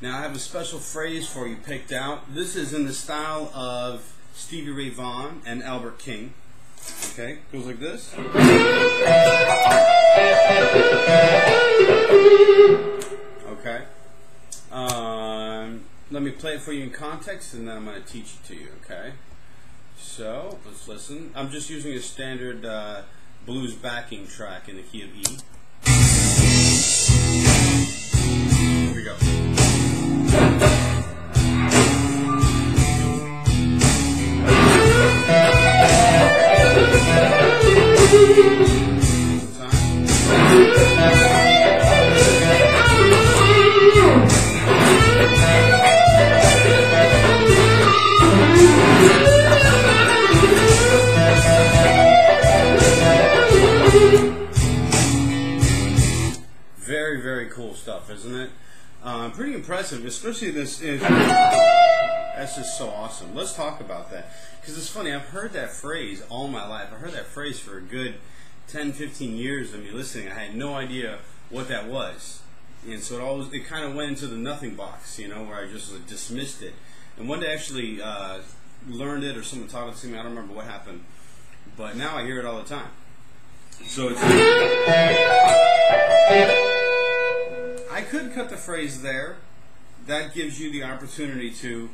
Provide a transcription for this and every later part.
Now I have a special phrase for you picked out. This is in the style of Stevie Ray Vaughan and Albert King. Okay, goes like this. Okay. Let me play it for you in context, and then I'm going to teach it to you. Okay. So let's listen. I'm just using a standard blues backing track in the key of E. Here we go. Very, very cool stuff, isn't it? Pretty impressive, especially this. That's just so awesome. Let's talk about that, because it's funny. I've heard that phrase all my life. I heard that phrase for a good 10, 15 years of me listening. I had no idea what that was, and so it kind of went into the nothing box, you know, where I just dismissed it. And one day I actually learned it, or someone taught it to me. I don't remember what happened, but now I hear it all the time. So it's. I could cut the phrase there. That gives you the opportunity to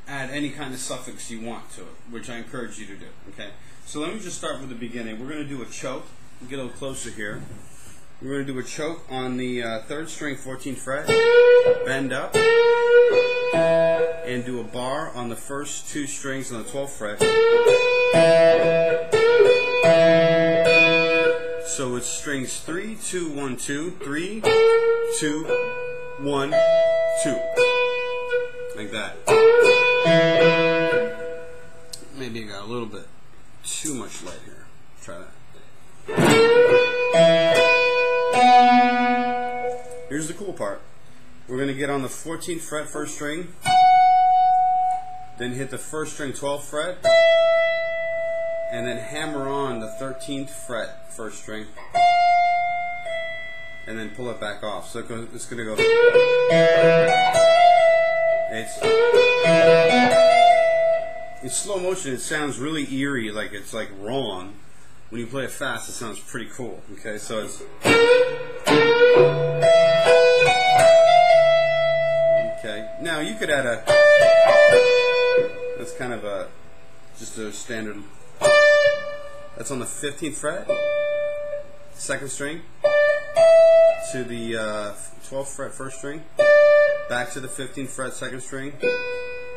add any kind of suffix you want to it, which I encourage you to do. Okay. So let me just start with the beginning. We're going to do a choke. Get a little closer here. We're going to do a choke on the 3rd string, 14th fret. Bend up. And do a bar on the first 2 strings on the 12th fret. So it's strings 3, 2, 1, 2, 3, 2, 1, 2. Like that. Maybe I got a little bit too much light here. Try that. Here's the cool part. We're going to get on the 14th fret 1st string, then hit the 1st string 12th fret, and then hammer on the 13th fret 1st string, and then pull it back off. So it's going to go. In slow motion, it sounds really eerie, like it's like wrong. When you play it fast, it sounds pretty cool. Okay, so it's. Okay, now you could add a. That's kind of just a standard. That's on the 15th fret, 2nd string, to the 12th fret 1st string, back to the 15th fret 2nd string,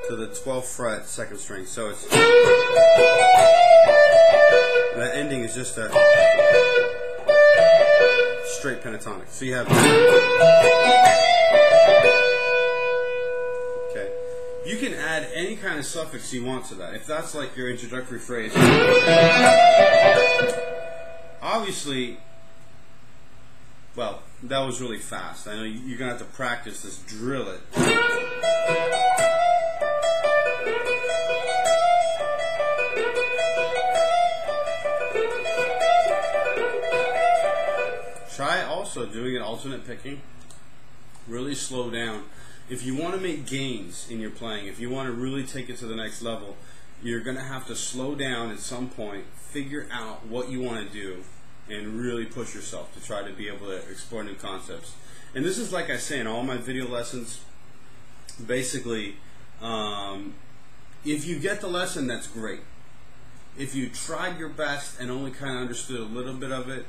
to the 12th fret 2nd string. So it's that ending is just a straight pentatonic. So you have. Okay, you can add any kind of suffix you want to that. If that's like your introductory phrase. Obviously, well, that was really fast. I know you're going to have to practice this, drill it. Try also doing an alternate picking. Really slow down. If you want to make gains in your playing, if you want to really take it to the next level, you're going to have to slow down at some point, figure out what you want to do, and really push yourself to try to be able to explore new concepts. And this is like I say in all my video lessons, basically, if you get the lesson, that's great. If you tried your best and only kind of understood a little bit of it,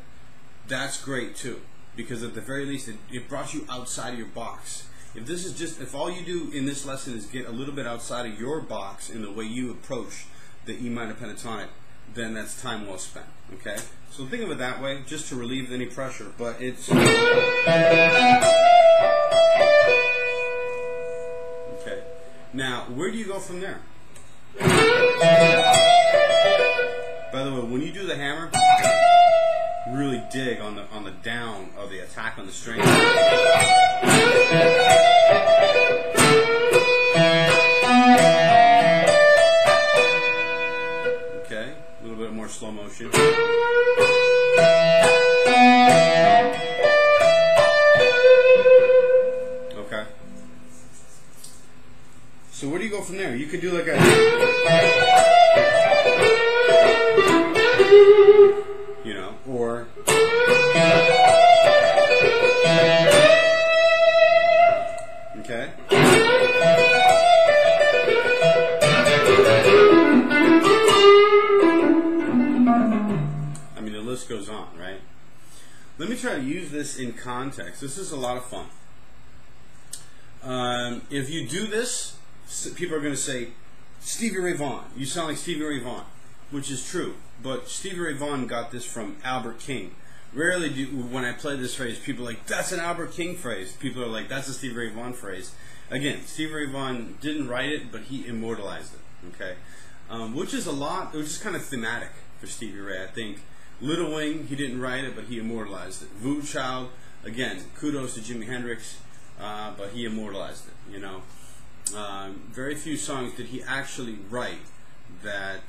that's great too, because at the very least it brought you outside of your box. If this is just, if all you do in this lesson is get a little bit outside of your box in the way you approach the E minor pentatonic, then that's time well spent. Okay, so think of it that way, just to relieve any pressure. But it's okay. Now, where do you go from there? By the way, when you do the hammer, really dig on the down of the attack on the string. Okay, a little bit more slow motion. Okay. So where do you go from there? You could do like a, you know, or okay. I mean, the list goes on, right? Let me try to use this in context. This is a lot of fun. If you do this, people are going to say, Stevie Ray Vaughan, you sound like Stevie Ray Vaughan, which is true. But Stevie Ray Vaughan got this from Albert King. Rarely do, when I play this phrase, people are like, that's an Albert King phrase. People are like, that's a Stevie Ray Vaughan phrase. Again, Stevie Ray Vaughan didn't write it, but he immortalized it. Okay, which is a lot, which is kind of thematic for Stevie Ray, I think. Little Wing, he didn't write it, but he immortalized it. Voodoo Child, again, kudos to Jimi Hendrix, but he immortalized it. You know, very few songs did he actually write that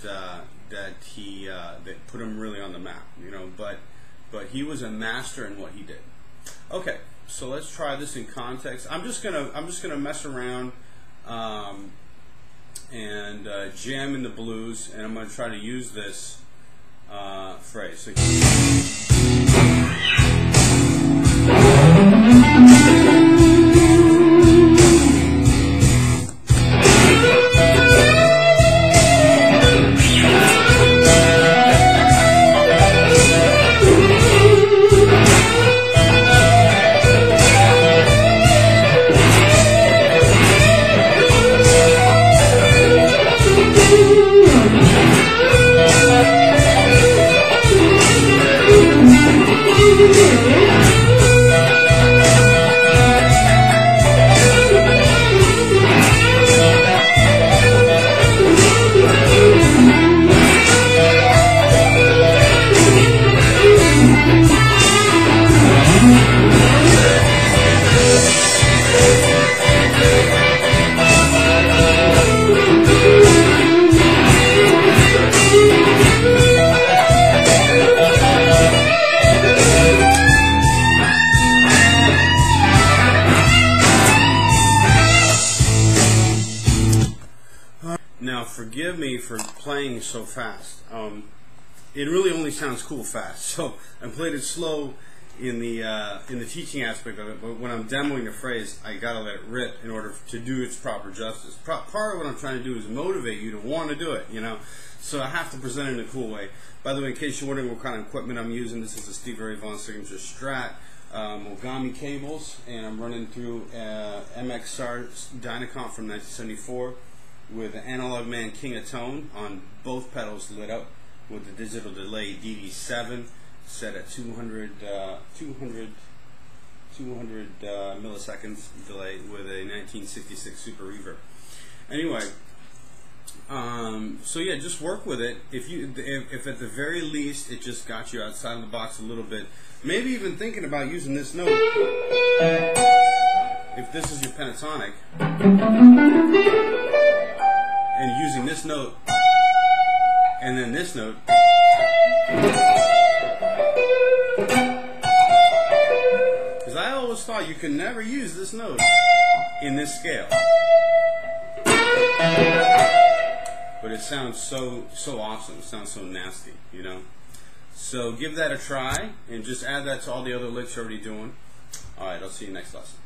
put him really on the map. You know, but he was a master in what he did. Okay, so let's try this in context. I'm just gonna mess around and jam in the blues, and I'm gonna try to use this phrase. So, now, forgive me for playing so fast. It really only sounds cool fast. So I played it slow in the teaching aspect of it, but when I'm demoing a phrase, I gotta let it rip in order to do its proper justice. Part of what I'm trying to do is motivate you to want to do it, you know. So I have to present it in a cool way. By the way, in case you're wondering what kind of equipment I'm using, this is a Stevie Ray Vaughan signature Strat, Mogami cables, and I'm running through MXR dyna from 1974 with an AnalogMan King of Tone on both pedals lit up with the digital delay DD7 set at 200 milliseconds delay with a 1966 Super Reverb. Anyway, so yeah, just work with it. If at the very least it just got you outside of the box a little bit, maybe even thinking about using this note. If this is your pentatonic, and using this note, and then this note, because I always thought you could never use this note in this scale, but it sounds so awesome. It sounds so nasty, you know. So give that a try, and just add that to all the other licks you're already doing. All right, I'll see you next lesson.